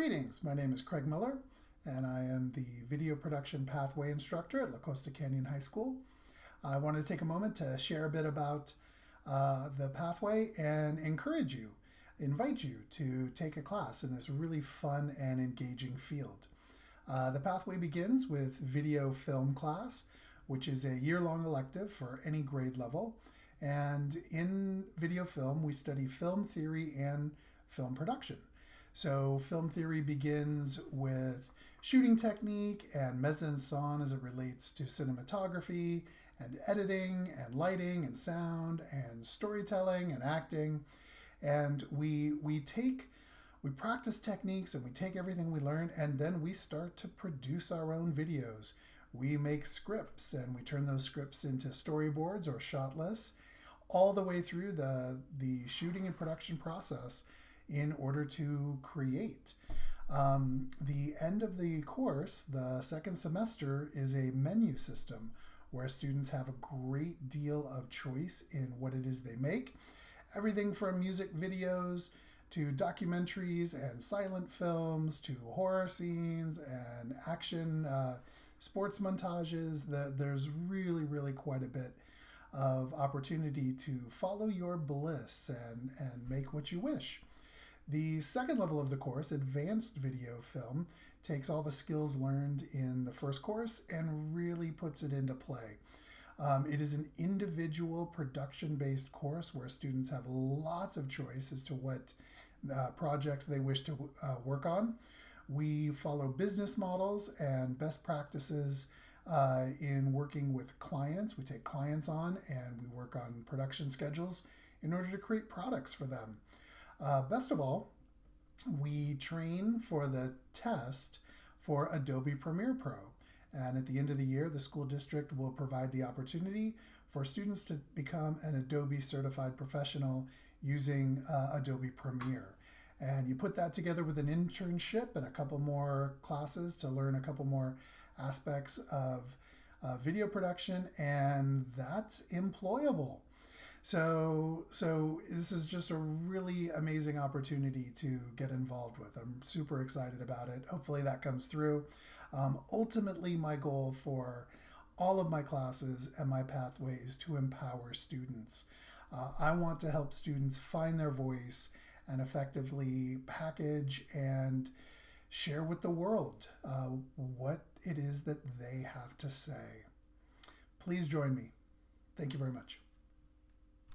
Greetings, my name is Craig Miller, and I am the Video Production Pathway Instructor at La Costa Canyon High School. I wanted to take a moment to share a bit about the pathway and invite you to take a class in this really fun and engaging field. The pathway begins with video film class, which is a year-long elective for any grade level. And in video film, we study film theory and film production. So film theory begins with shooting technique and mise-en-scène as it relates to cinematography and editing and lighting and sound and storytelling and acting. And we practice techniques and we take everything we learn, and then we start to produce our own videos. We make scripts and we turn those scripts into storyboards or shot lists all the way through the shooting and production process in order to create. The end of the course, the second semester, is a menu system where students have a great deal of choice in what it is they make. Everything from music videos to documentaries and silent films to horror scenes and action sports montages. There's really quite a bit of opportunity to follow your bliss and make what you wish. The second level of the course, advanced video film, takes all the skills learned in the first course and really puts it into play. It is an individual production-based course where students have lots of choice as to what projects they wish to work on. We follow business models and best practices in working with clients. We take clients on and we work on production schedules in order to create products for them. Best of all, we train for the test for Adobe Premiere Pro. And at the end of the year, the school district will provide the opportunity for students to become an Adobe Certified Professional using Adobe Premiere. And you put that together with an internship and a couple more classes to learn a couple more aspects of video production, and that's employable. So this is just a really amazing opportunity to get involved with. I'm super excited about it. Hopefully that comes through. Ultimately, my goal for all of my classes and my pathways to empower students. I want to help students find their voice and effectively package and share with the world what it is that they have to say. Please join me. Thank you very much.